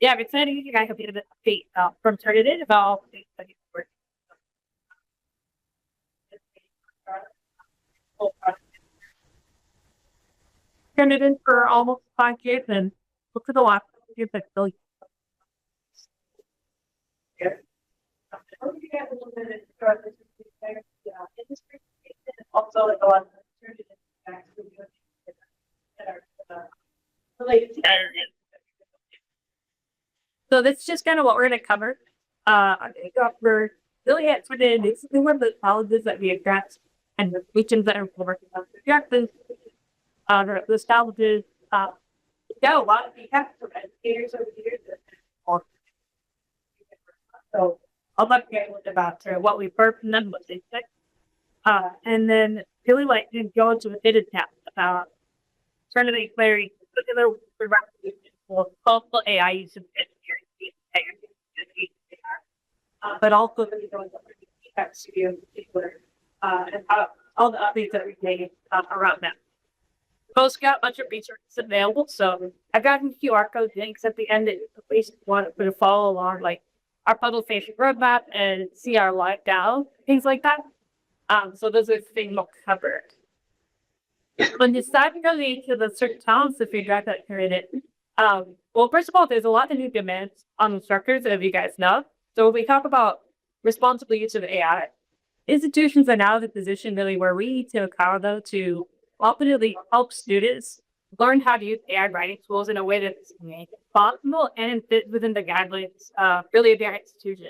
Yeah, I'm excited to get you guys a bit of an update from Turnitin about all the things that he's working on. Turnitin for almost 5 years and look at the last years that still here. I'll give you guys a little bit of industry and also like a lot of Turnitin facts that are related to so that's just kind of what we're going to cover. I think we're really at Sweden. It's one of the colleges that we address and the regions that are working on projections. The colleges, got a lot of feedback from educators over the years. So I'll let you get a little about what we've heard from them, what they think. And then really like to go into a bit of depth about Trinity Clary, particular multiple AI use of engineering, but also going to go into feedback studio in particular, and how all the updates that we've made around that. Both got a bunch of resources available, so I've got some QR code links at the end if you want to follow along, like our publication roadmap and see our live down, things like that. So those are the things we'll cover. When you start going to the certain towns, if you drive that created, well, first of all, there's a lot of new demands on instructors, as you guys know. So when we talk about responsible use of AI, institutions are now in the position really where we need to empower them to ultimately help students learn how to use AI writing tools in a way that's possible and fit within the guidelines really of their institution.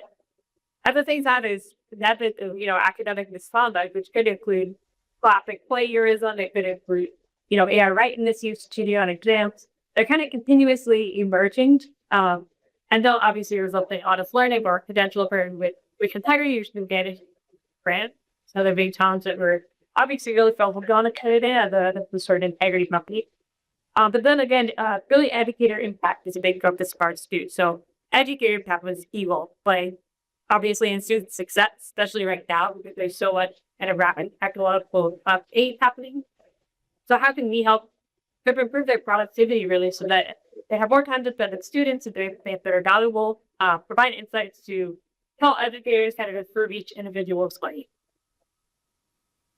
Other things that is academic misconduct, which could include classic plagiarism, it could include, AI writing misuse cheating on exams. They're kind of continuously emerging, and they'll obviously result in honest learning or potential for with integrity, you should engage grant. So there being times that we're obviously really focused on a candidate as the sort of integrity company. But then again, really educator impact is a big focus for us too. So educator impact was evil, but obviously in student success, especially right now, because there's so much kind of rapid technological aid happening. So how can we help improve their productivity really so that they have more time to spend with students and if they're valuable, provide insights to help educators kind of improve each individual's learning.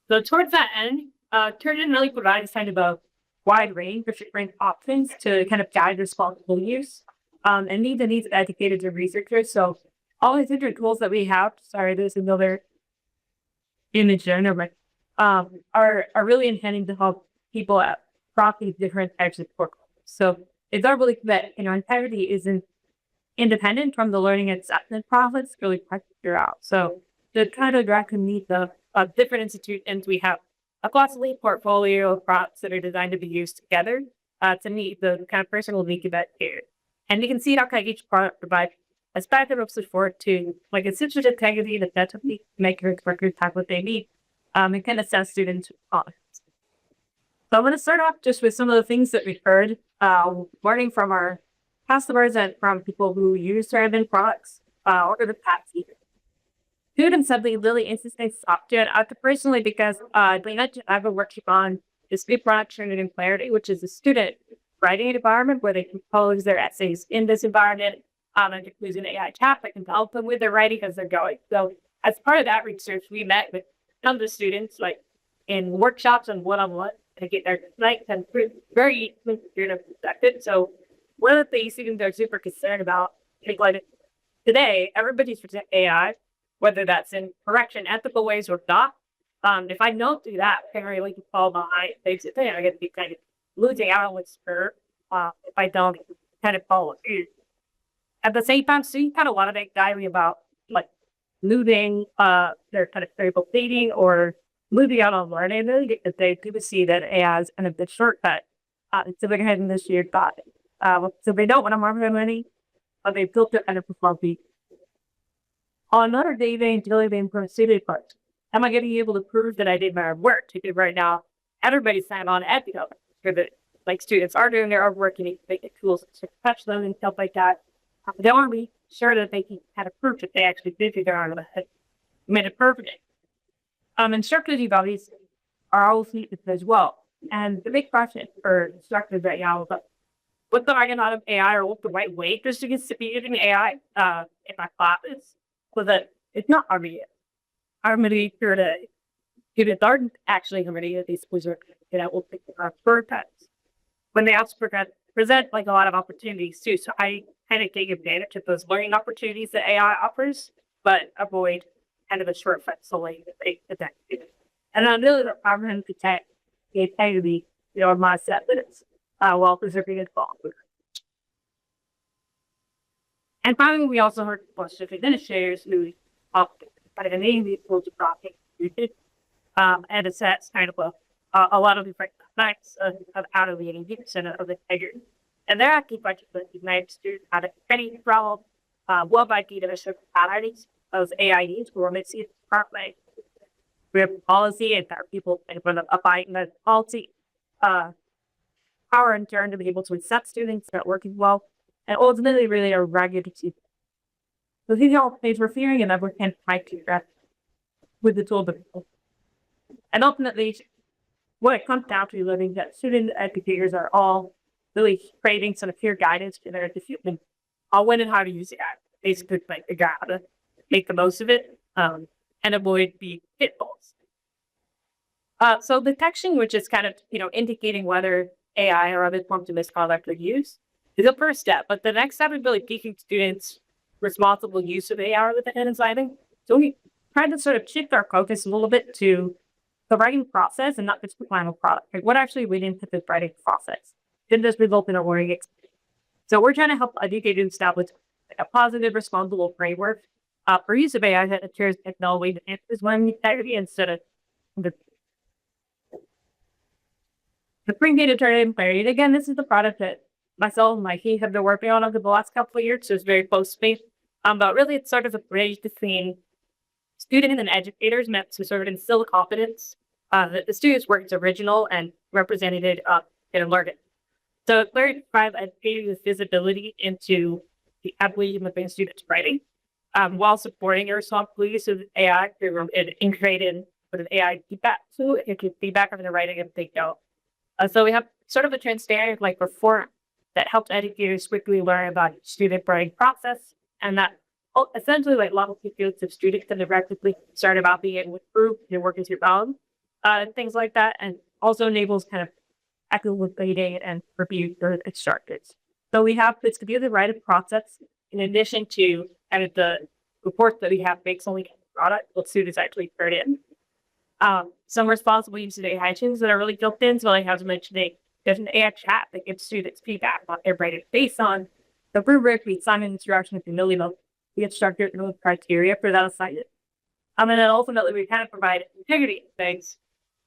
So towards that end, Turnitin really provides kind of a wide range of different options to kind of guide responsible use and meet the needs of educators and researchers. So all these different tools that we have, sorry, there's another image there, are really intending to help people across these different types of portfolios. So it's our belief that integrity isn't independent from the learning and assessment process, really practical out. So to try to directly meet the different institutions, we have a glossary portfolio of products that are designed to be used together to meet the kind of personal needs of that care. And you can see how kind of each product provides a spectrum of support to like assistive integrity and effectively make your workers have what they need and can assess students' products. So I'm going to start off just with some of the things that we've heard, learning from our customers and from people who use Turnitin products over the past year. Students have been really interesting software personally because I have a workshop on dispute product Turnitin Clarity, which is a student writing environment where they compose their essays in this environment and use an AI chat that can help them with their writing as they're going. So as part of that research, we met with some of the students like in workshops and one-on-one to get their insights and very student perspective. So one of the things students are super concerned about, like today, everybody's using AI, whether that's in correction, ethical ways or not. If I don't do that, apparently we can fall behind. I get to be kind of losing out on what's spur if I don't kind of follow through. At the same time, so you kind of want to make diary about like losing their kind of cerebral dating or moving out on learning. If they people see that AI is kind of the shortcut. So we're heading this year got it. So they don't want to mark their money, but they built it under performance. On another day, they until they proceeded part. Am I going to be able to prove that I did my work? Because right now, everybody's signed on at that like students are doing their own work and they get tools to touch them and stuff like that. They want to be sure that they can kind of prove that they actually did their own made it perfect. Instructors evaluations are always needed as well. And the big question for instructors right now is what the right amount of AI or what the right way for students to be using AI in my classes, so that it's not immediate. I'm here to students aren't actually immediate. These schools are will pick for cuts when they also present like a lot of opportunities too. So I kind of take advantage of those learning opportunities that AI offers, but avoid kind of the shortcuts the way that they attack students. And I know that I'm going to protect the integrity, of my methods while preserving its quality. And finally, we also heard from specific administrators who by the name of these schools are not and it sets kind of a lot of different types of out of the engagement of the integrity. And they're actually budget for the United States out of any problem, worldwide leadership priorities of AI needs for see partly. We have policy and our people for the abiding the policy power in turn to be able to accept students that are working well and ultimately really are regular to. So these are all things we're fearing and that we can fight to address with the tool. And ultimately, what it comes down to learning that student educators are all really craving some peer guidance in their discipline on when and how to use it. Basically, like figure out how to make the most of it and avoid the pitfalls. So detection, which is kind of indicating whether AI or other forms of misconduct are used, is the first step. But the next step is really teaching students responsible use of AI within designing. So we tried to sort of shift our focus a little bit to the writing process and not just the final product. Like what actually went into this writing process? Did this result in a learning experience? So we're trying to help educators establish a positive, responsible framework for use of AI that ensures technology answers learning integrity instead of the spring data Turnitin period. Again, this is the product that myself and my team have been working on over the last couple of years, so it's very close to me. But really, it's sort of a bridge between students and educators meant to sort of instill confidence that the student's work is original and represented in learning. So it's very provides educators with visibility into the evolution of students' writing, while supporting a responsible use of AI through integrated with an AI feedback tool. It gives feedback on the writing if they don't. So we have sort of a transparent report that helps educators quickly learn about student writing process, and that essentially level fields of students can directly start about being able to improve their work as your own, and things like that, and also enables kind of active grading and review for instructors. So we have this to be the writing process in addition to kind of the reports that we have based on the product what students actually turn in. Some responsible use of AI tools that are really built in. So like I was mentioning, there's an AI chat that gives students feedback on their writing based on the rubric, we assign an instruction with the instructor and the criteria for that assignment. And then ultimately we kind of provide integrity things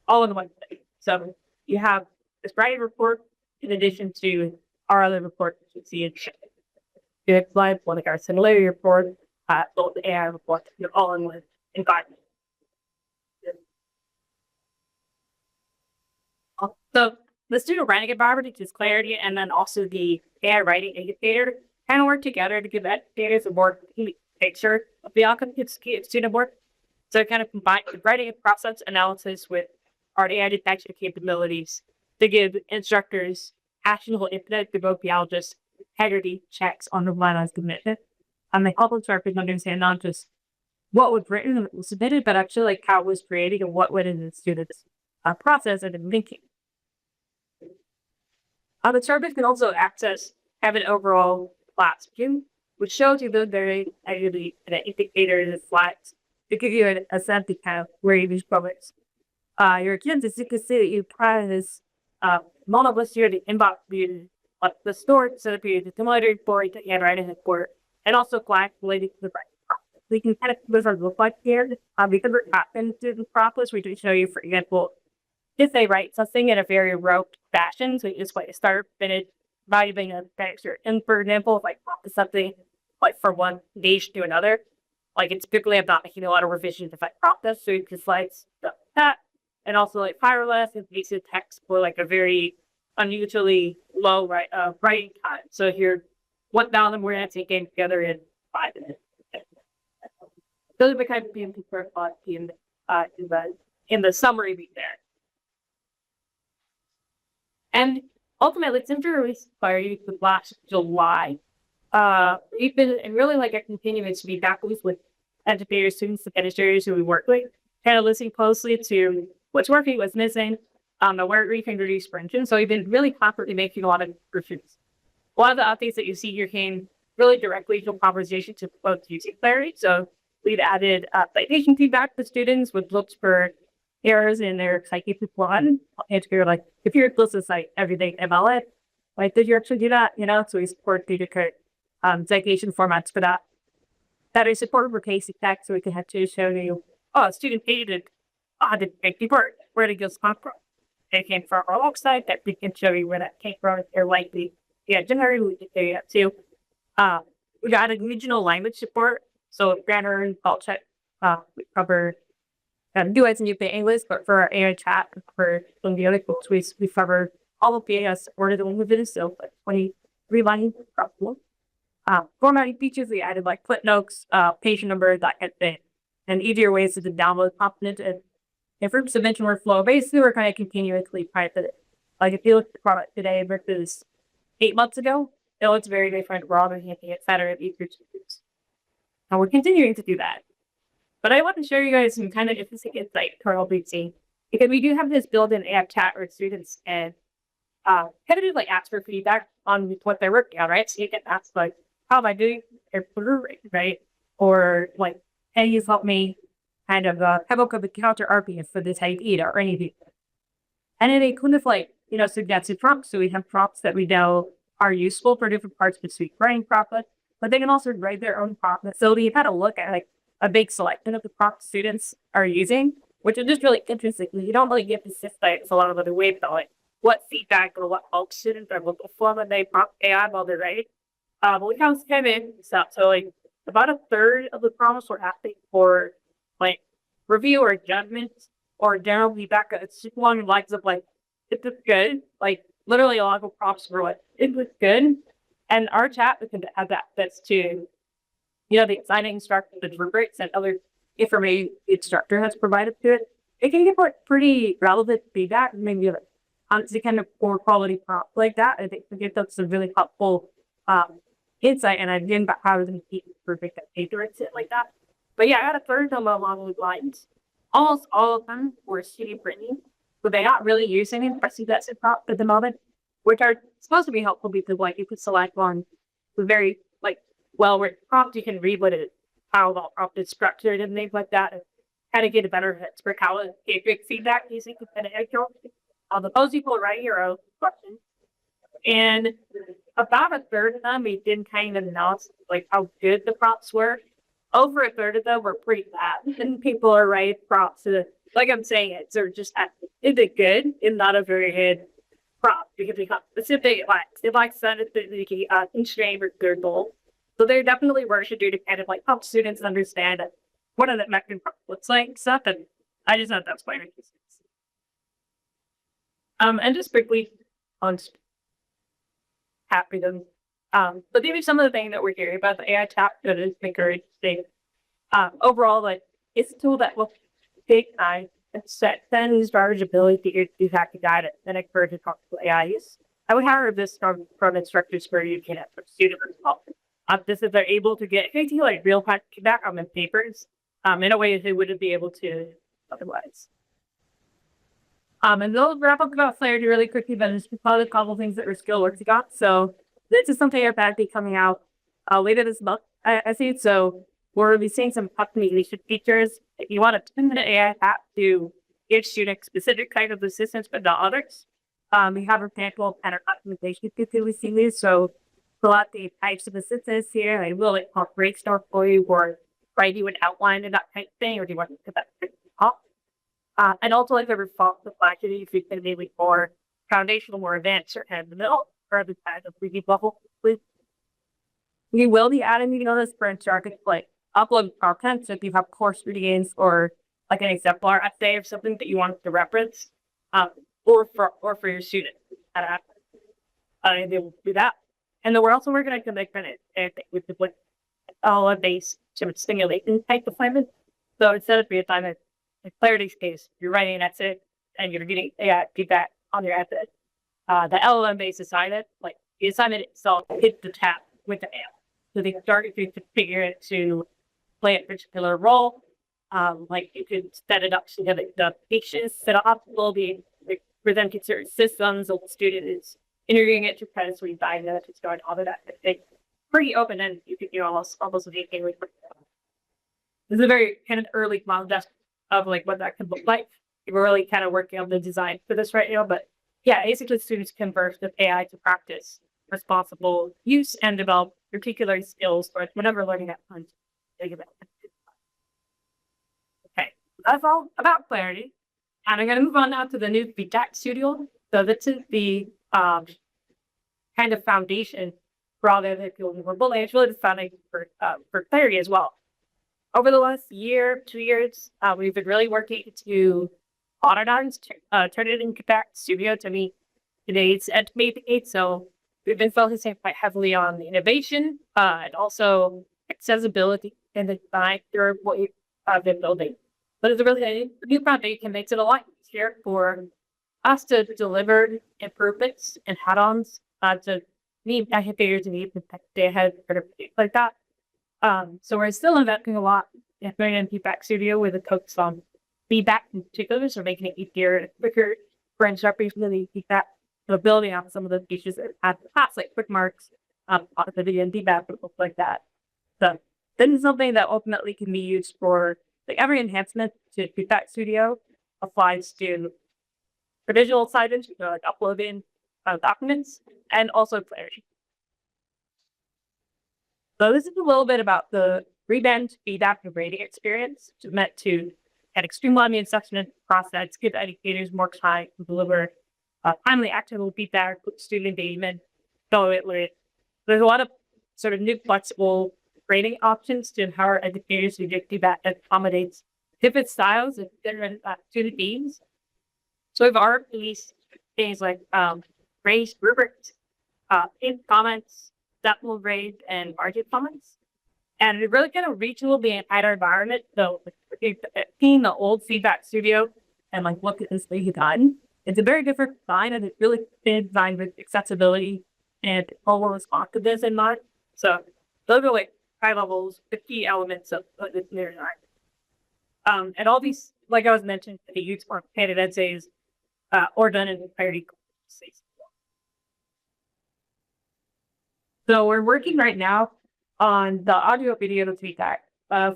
all in one thing. So you have this writing report in addition to our other reports that you see in the next slide, one like our similarity report, both the AI report, all in one environment. So the student writing environment, which is clarity, and then also the AI writing indicator kind of work together to give educators a more complete picture of the outcome of student work. So it kind of combine the writing process analysis with our AI detection capabilities to give instructors actionable input to both biologists integrity checks on the modernized commitment. And they help instructors understand not just what was written and what was submitted, but actually how it was created and what went into the student's process and thinking. The service can also have an overall class view, which shows you the very actually the indicators and slides to give you a sense of kind of where you progress. Your kids, as you can see, that you prior this monolith here, the inbox view, the store, so the similar report, the handwriting report, and also class related to the writing process. So you can kind of see what it looks like here. Because we're not in the process, we do show you, for example, if they write something in a very rote fashion, so you just start, finish, valuing a texture. And for example, if something for one page to another, it's typically I'm not making a lot of revisions if I prompt this, so you can stuff like that. And also fireless and basic text for a very unusually low writing time. So here, 1,000 we're gonna take in together in 5 minutes. Those are the kind of PMT for in the summary read there. And ultimately, since we released Clarity with last July, we've been and really like a continuing to be back with educators, students, and administrators who we work with, kind of listening closely to what's working, what's missing, where we can reduce friction. So we've been really constantly making a lot of improvements. A lot of the updates that you see here came really directly from conversations to both using Clarity. So we've added citation feedback to students with looks for errors in their citation plot. If you're like, if you're supposed to cite everything ML it, like, did you actually do that? You know, so we support duplicate citation formats for that. That is supported for case text, so we can have to show you, oh, a student hated 150 words. Where did this come from? It came from our website that we can show you where that came from. If they're likely, yeah, generally we can do that too. We got a regional language support, so grammar and spell check. We cover duets and UK English, but for our AI chat and for some of the other folks, we cover all of the AI supported languages, so like 23 languages across the world. Formatting features, we added like footnotes, page number, that kind of thing, and easier ways to download content and improve submission workflow. Basically, we're kind of continuously trying to, like, if you look at the product today versus 8 months ago, it looks very different. We're all making it better and easier to use. And we're continuing to do that. But I want to show you guys some kind of interesting insight to our LBC, because we do have this built-in AI chat where students and kind of do like ask for feedback on what they're working on, right? So you can ask like, how am I doing? Right? Or like, can you help me kind of come up with a counter argument for this idea or anything? And then they kind of like, you know, suggested prompts. So we have prompts that we know are useful for different parts of the suite writing process, but they can also write their own prompts. So we've had a look at like a big selection of the prompts students are using, which is just really interesting. You don't really get to systemize a lot of other ways on like what feedback or what help students are looking for when they prompt AI while they're writing. But we kind of came in stuff. So like about a third of the prompts were asking for like review or judgment or general feedback. It's just along the lines of like, it was good. Like literally a lot of prompts were like, it was good. And our chat, we can have that that's to, you know, the assigning instructor, the rubrics and other information the instructor has provided to it. It can give like pretty relevant feedback, maybe like honestly kind of poor quality prompt like that. I think we get them some really helpful insight and idea about how to keep perfect that paper and shit like that. But yeah, I got a third of them along those lines. Almost all of them were CD printing, but they're not really using impressive that's prompt at the moment, which are supposed to be helpful because like you could select one with very like well written prompt, you can read what it how the prompt is structured and things like that, and kind of get a better sense for how to get feedback using the account. Those people write your own questions. And about a third of them, we did kind of announce like how good the prompts were. Over a third of them were pretty bad. And people are writing prompts to, like I'm saying, it's they're just is it good and not a very good prompt because we got specific it likes the constraint or their goal. So there definitely work to do to kind of like help students understand what a mechanism looks like stuff. And I just thought that's quite interesting. And just quickly on happy them. But these are some of the things that we're hearing about the AI chat that is encouraging. Overall, like it's a tool that will take time and set then driver's ability to hack the guide and encourage to talk to AIs. I would have this from instructors for you can for students as well. This is they're able to get like real time feedback on the papers in a way they wouldn't be able to otherwise. And they'll wrap up about Clarity really quickly, but it's probably a couple things that we're still working on. So this is something about be coming out later this month, I see. So we'll be seeing some optimization features. If you want to turn the AI app to give students specific kind of assistance, but not others, we have a sample of pattern optimization features we see these. So fill out the types of assistance here. I will incorporate stuff for you or write you an outline and that kind of thing, or do you want to put that off? And also like the response to flashes if you can maybe more foundational, more advanced or in the middle or the kind of 3D level, please. We will be adding on this for instructors like upload content. So if you have course readings or like an exemplar essay or something that you want to reference, or for your student, they will do that. And then we're also working on commitment with the based simulation type assignment. So instead of reassignment, in Clarity's case, you're writing an essay and you're getting AI feedback on your essay. the LLM-based assignment, like the assignment itself hit the tap with the AI. So they started to configure it to play a particular role. Like you could set it up so that the patient set up will be presenting certain systems, or the student is integrating it to credits where you diagnose it's going all of that. It's pretty open and you could do almost anything with it. This is a very kind of early model of like what that could look like. We're really kind of working on the design for this right now, but yeah, basically students convert the AI to practice responsible use and develop particular skills for whatever learning at times. Okay, that's all about Clarity. And I'm going to move on now to the new feedback studio. So this is the kind of foundation for all the other fields we're building. It's really the foundation for Clarity as well. Over the last year, 2 years, we've been really working to modernize Turnitin feedback studio to meet today's ed needs. So we've been focusing quite heavily on the innovation and also accessibility and the design through what we've been building. But it's a really new foundation makes it a lot easier for us to deliver improvements and add-ons to meet behaviors and even day ahead like that. So we're still investing a lot in bringing in feedback studio with a focus on feedback in particular, so making it easier and quicker for instructors to really feedback. So building on some of the features that have past, like quick marks, positivity and feedback, like that. So this is something that ultimately can be used for like every enhancement to feedback studio applies to traditional assignments, like uploading documents, and also Clarity. So this is a little bit about the revamped feedback and grading experience meant to streamline the assessment process, give educators more time to deliver timely, actionable feedback with student engagement. So there's a lot of sort of new flexible grading options to empower educators to get feedback that accommodates different styles and different student needs. So we've already released things like raised rubrics, pinned comments, decimal grades, and margin comments. And it really kind of reachable the entire environment. So seeing the old feedback studio and like what this thing done, it's a very different design, and it's really been designed with accessibility and mobile responsiveness in mind. So those are like high levels, the key elements of this new design. And all these, like I was mentioning, the use for candidate essays or done in Clarity. So we're working right now on the audio video feedback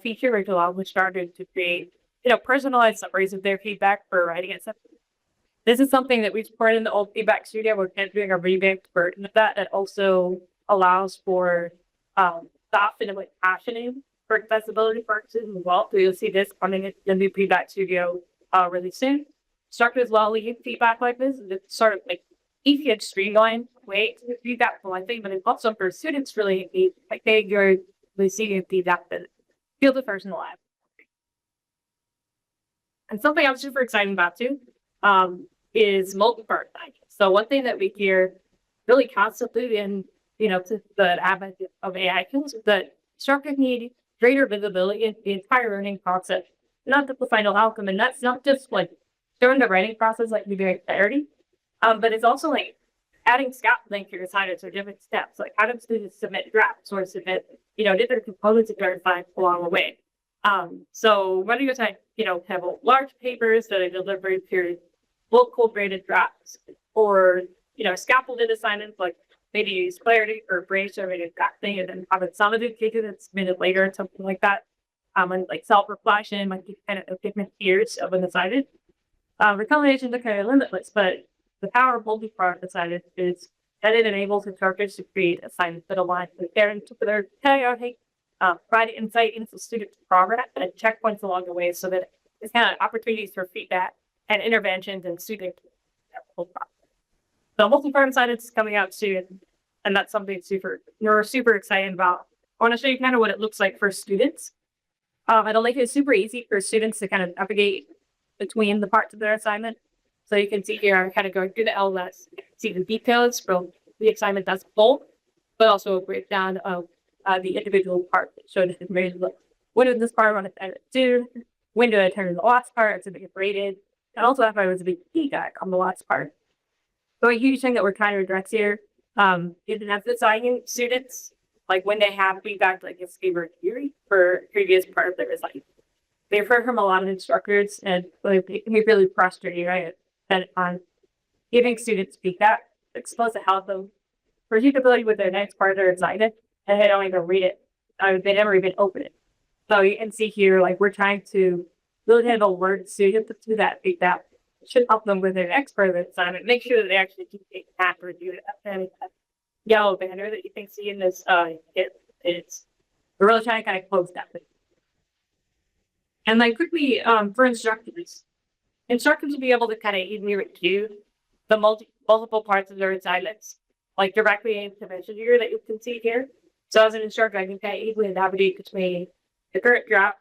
feature, which started to create, personalized summaries of their feedback for writing and stuff. This is something that we supported in the old feedback studio. We're kind of doing a revamped version of that. That also allows for staff and like passioning for accessibility purposes as well. So you'll see this coming in the new feedback studio really soon. Instructors as well leave feedback like this. It's sort of like easy and streamlined way to feedback for one thing, but it's also for students really like you're receiving feedback that feels the person alive. And something I'm super excited about too is multi-part finding. So one thing that we hear really constantly in to the advent of AI tools is that instructors need greater visibility in the entire learning process, not just the final outcome. And that's not just like during the writing process, like doing Clarity, but it's also like adding scaffolding to your assignments or different steps, like how do students submit drafts or submit, different components of their assignment along the way. So whether you're trying, have large papers that are delivered to local graded drafts or, scaffolded assignments, like maybe use Clarity or brainstorming exactly, and then having some of the cases that's submitted later and something like that. And like self-reflection might be kind of different tiers of an assignment. Recommendations are kind of limitless, but the power of multi-part assignments is that it enables instructors to create assignments that align with their particular priority, provide insight into student progress and checkpoints along the way, so that it's kind of opportunities for feedback and interventions and student whole process. So multi-part assignments is coming out soon, and that's something we're super excited about. I want to show you kind of what it looks like for students. It'll make it super easy for students to kind of navigate between the parts of their assignment. So you can see here, I'm kind of going through the LS, see the details from the assignment that's full, but also a breakdown of the individual part. So this is very look. When did this part want to do? When do I turn to the last part to be graded? And also if I was a big feedback on the last part. So a huge thing that we're trying to address here is emphasizing students, like when they have feedback, like it's favorite theory for previous part of their life. They've heard from a lot of instructors and like, it can be really frustrating, right? And on giving students feedback, it's supposed to help them predictability with their next part of their assignment, and they don't even read it. They never even open it. So you can see here, like we're trying to really have a word student to that feedback should help them with their next part of the assignment. Make sure that they actually do take that review it. And that yellow banner that you can see in this, it's we're really trying to kind of close that thing. And then quickly, for instructors will be able to kind of easily review the multiple parts of their assignments, like directly into the messenger that you can see here. So as an instructor, I can kind of easily navigate between the current draft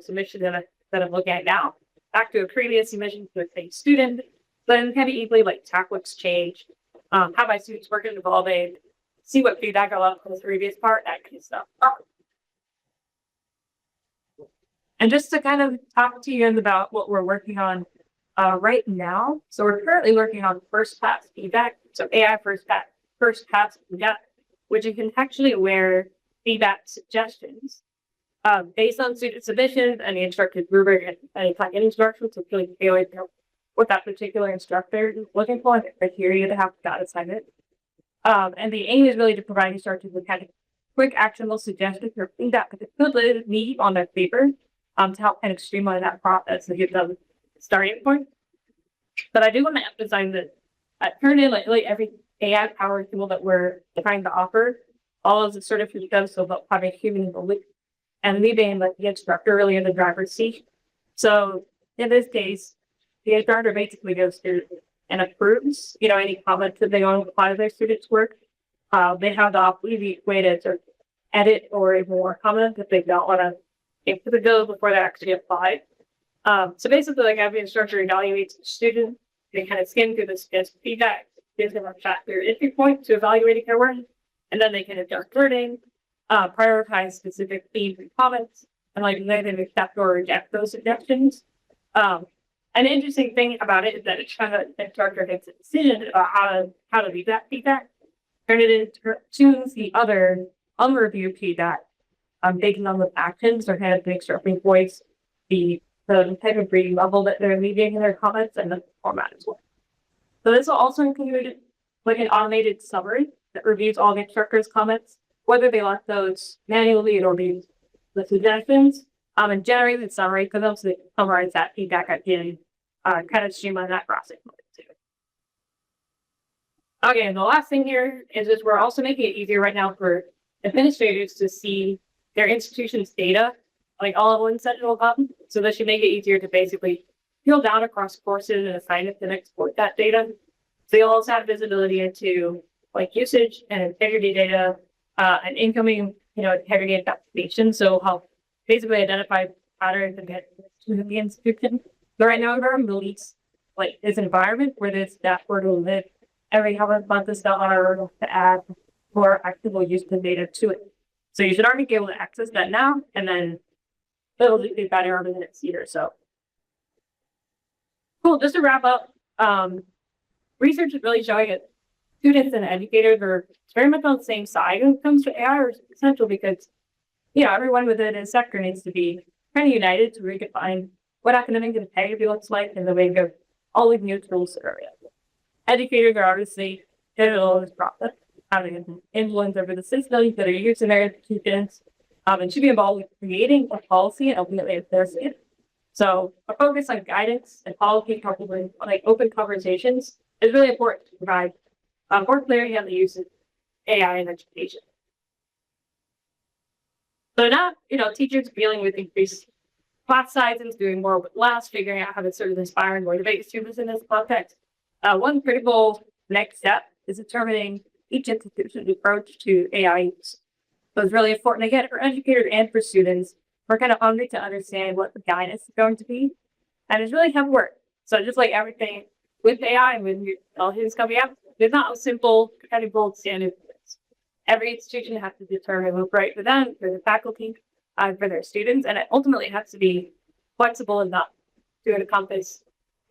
submission that I'm looking at now, back to a previous submission to a same student, then kind of easily like track what's changed, how my students work and evolving, see what feedback I left from the previous part, that kind of stuff. And just to kind of talk to you about what we're working on right now. So we're currently working on first pass feedback. So AI first pass feedback, which is contextually aware feedback suggestions based on student submissions and the instructor's rubric and any instructions to really tailor what that particular instructor is looking for and the criteria to have that assignment. And the aim is really to provide instructors with kind of quick actionable suggestions or feedback that they could need on their paper to help kind of streamline that process and give them a starting point. But I do want to emphasize that at Turnitin, like every AI powered tool that we're trying to offer, all of the certificate does so about having human in the loop and leaving like the instructor really in the driver's seat. So in this case, the instructor basically goes through and approves, any comments that they want to apply to their students' work. They have the way to sort of edit or even more comment if they don't want to input the bill before they actually apply. So basically, like every instructor evaluates the student, they kind of skim through this feedback, gives them a their entry point to evaluating their work, and then they can adjust learning, prioritize specific themes and comments, and like then accept or reject those suggestions. An interesting thing about it is that it's kind of the instructor makes a decision about how to leave that feedback, turn it into the other unreviewed feedback, based on the actions or kind of make sure we voice the type of reading level that they're leaving in their comments and the format as well. So this will also include like an automated summary that reviews all the instructors' comments, whether they left those manually or be the suggestions, and generate the summary because also summarize that feedback at the end, kind of streamline that process too. Okay, and the last thing here is we're also making it easier right now for administrators to see their institution's data, like all of one central button. So this should make it easier to basically drill down across courses and assignments and export that data. So you'll also have visibility into like usage and integrity data, and incoming, integrity investigation. So help basically identify patterns and get to the institution. But right now, we're in the least like this environment where this dashboard will live every couple of months is still on our road to add more actionable use of data to it. So you should already be able to access that now, and then it'll be better over the next year or so. Cool. Just to wrap up, research is really showing that students and educators are very much on the same side when it comes to AI, or essential because everyone within a sector needs to be kind of united so we can find what academic integrity looks like in the wake of all these new tools that are available. Educators are obviously pivotal in this process, having an influence over the systems that are used in their institutions, and should be involved with creating a policy and ultimately enforcing it. So a focus on guidance and policy coupled with like open conversations is really important to provide more clarity on the use of AI in education. So now, teachers dealing with increased class sizes, doing more with less, figuring out how to sort of inspire and motivate students in this context. One critical next step is determining each institution's approach to AI use. So it's really important, again, for educators and for students. We're kind of hungry to understand what the guidance is going to be. And it's really tough work. So just like everything with AI, when all things coming out, there's not a simple kind of gold standard for this. Every institution has to determine what's right for them, for the faculty, for their students, and it ultimately has to be flexible enough to encompass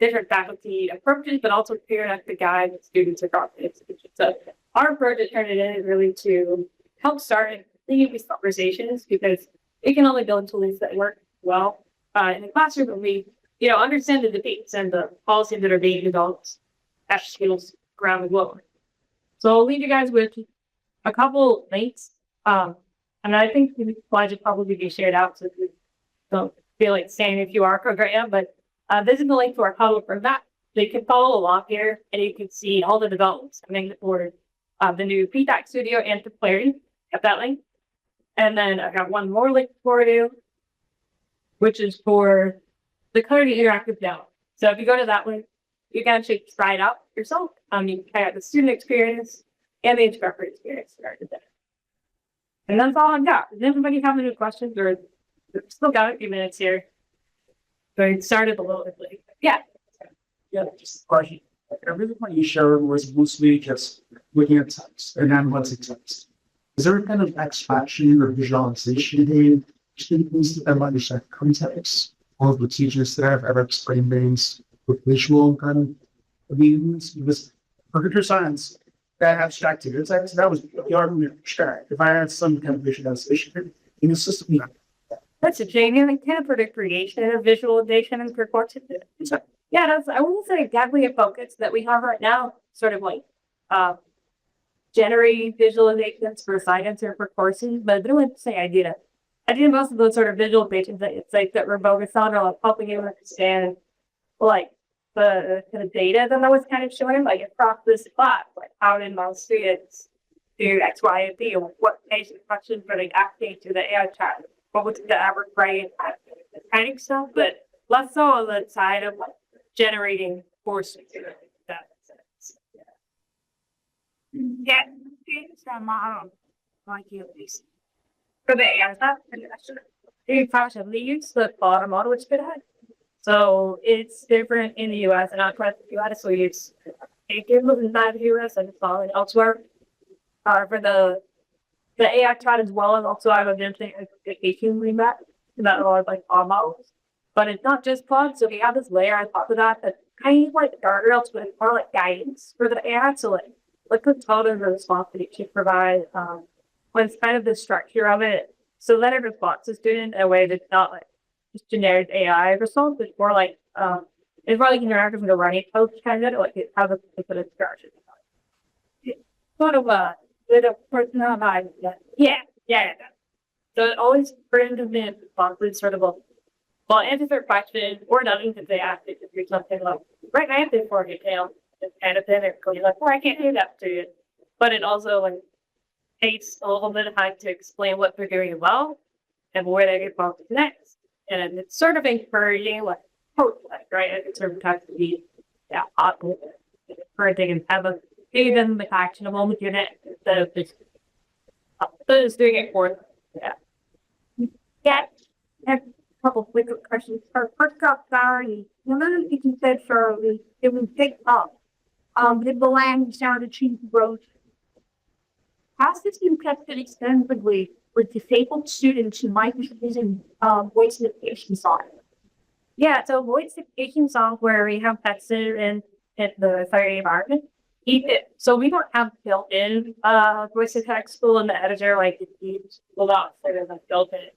different faculty approaches, but also figuring out to guide students across the institution. So our approach at Turnitin is really to help start and continue these conversations, because we can only build tools that work well in the classroom, and we, understand the debates and the policies that are being developed at schools around the globe. So I'll leave you guys with a couple links. And I think the slides would probably be shared out so you don't feel like scanning a QR code right now, but this is the link to our Huddle roadmap. So you can follow along here and you can see all the developments coming for the new feedback studio and exemplary. Got that link. And then I got one more link for you, which is for the Clarity Interactive Demo. So if you go to that link, you can actually try it out yourself. You can try out the student experience and the instructor experience. And that's all I've got. Does anybody have any questions? Or we've still got a few minutes here. So it started a little bit late. Yeah. Yeah, just a question. Everything what you showed was mostly just looking at text and analyzing text. Is there a kind of abstraction or visualization in students that understand context, or the teachers that have ever explained things with visual kind of meanings? Because for computer science, that abstracted it's like that was the argument abstract. If I had some kind of visualization in the system, that's a genuine kind of predict creation of visualization and purport. Yeah, that's, I wouldn't say exactly a focus that we have right now, sort of like generating visualizations for science or for courses, but I don't want to say I did most of those sort of visualizations that it's like that we're focused on, or like helping you understand like the data that I was kind of showing, like across this class, like how did most students do X, Y, and Z, or what basic questions were they asking to the AI chat, what was the average grade, kind of stuff, but less so on the side of like generating courses. That sense. Yeah, it's a model like you for the AI stuff. You possibly use the bottom model, which could have. So it's different in the US and not quite the US. So it's different in the US and it's all elsewhere. For the AI chat as well, and also I have a different education remap that a lot of like our models. But it's not just plugs. So we have this layer on top of that kind of like guardrails with more like guidance for the AI. So like the tone of the response that it should provide, when it's kind of the structure of it. So that it responds to student in a way that's not like just generic AI response, it's more like interactive with a running coach kind of like it has a particular structure. Sort of a bit of personality. Yeah. So it always brings in responses sort of a answer their question or nothing that they ask it to do something like right answer for detail. It's kind of typically like, I can't do that to you. But it also like takes a little bit of time to explain what they're doing well and where they get focused next. And it's sort of encouraging, like, right? It sort of has to be, encouraging and have a give them the actionable unit instead of just doing it for them. Yeah. I have a couple quick questions. First off, sorry. Remember you said Charlie, it was picked up. Did the language sound achieve growth? Has this been tested extensively with disabled students who might be using voice dictation software? Yeah, so voice dictation software we have tested in the Fire environment. So we don't have built-in voice to text tool in the editor like the teams will not sort of like built-in.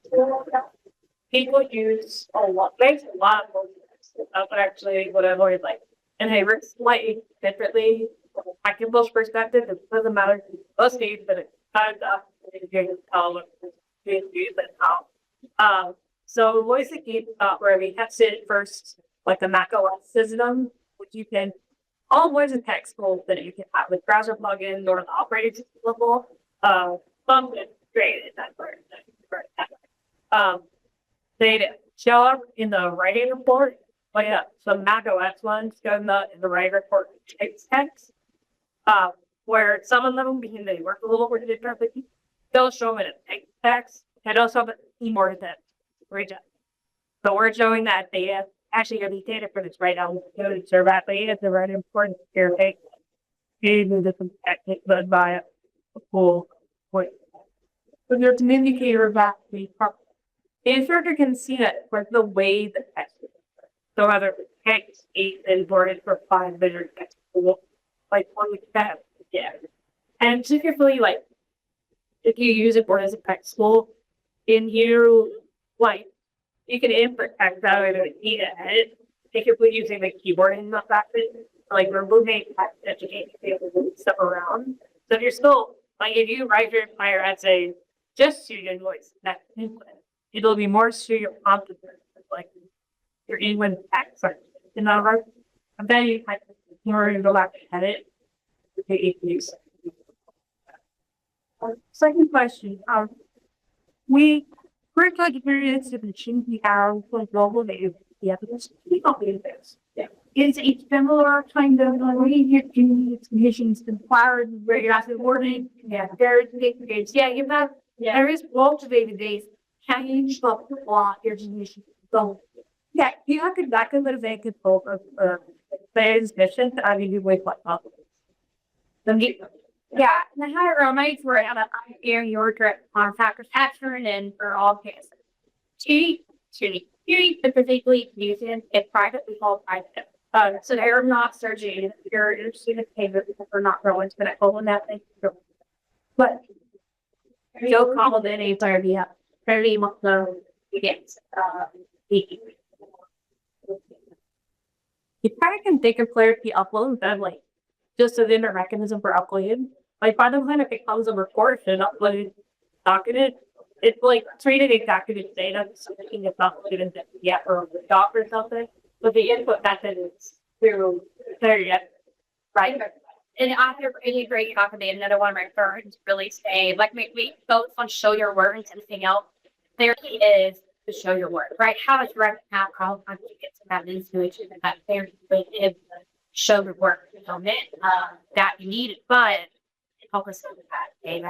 People use a lot of voice text. But actually what I avoid like, and hey, works slightly differently from a technical perspective. It doesn't matter most days, but it's kind of so voice dictation software we tested first like the Mac OS system, which you can all voice and text tools that you can have with browser plugins or the operating system level. Something great in that part. They show up in the writing report. But yeah, so Mac OS ones go in the writing report text. Where some of them, because they work a little bit differently, they'll show them in text and also have a keyboard text region. So we're showing that data. Actually, going to be data for this right now. So that data is a very important here. Using different techniques led by a full point. So there's an indicator of that the instructor can see that for the way the text is. So whether it's text 8 and boarded for 5 measure text school. Like one with that, yeah. And typically, like, if you use it for as a text school, in you, like, you can input text out of the key to edit. Typically using the keyboard in the factor, like removing text education to be able to move stuff around. So if you're still, like, if you write your entire essay just to your voice, that input, it'll be more studio prompted, like, your England text or in the right. And then you type more in the left edit. Use. Second question. We first like experience of the Chinky Arrow for global native the evidence of this. Yeah. Is a similar kind of behavior to conditions inspired where you're asking warning. Yeah, there's games. Yeah, you have there is cultivated days. Change the law your conditions. So yeah, you have to that could make a both of players mission. I mean you wake up. Yeah, the higher roommates were at a your direct contact reception and for all cases. Two, specifically using a privately called private. So they're not surgery. If you're interested in payment, we're not going to that hole in that thing. But Joe called in a very much so against you kind of can think of clarity upload that like just as in a mechanism for uploading. Like by the time it becomes a report and uploaded document, it's like treated exactly the data, so it's not uploaded yet or a doc or something. But the input method is through there yet. Right. And after any great document, another one right there is really say, like we both want to show your work and everything else. There is to show your work, right? How much revenue how you get to that intuition and that very creative show your work that you need, but help us with that. Okay,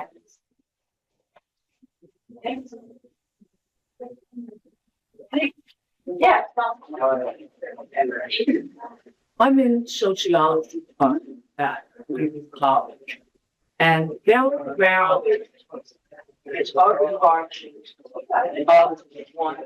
yeah. I'm in sociology at Lehman College, and down around it's overarching of one.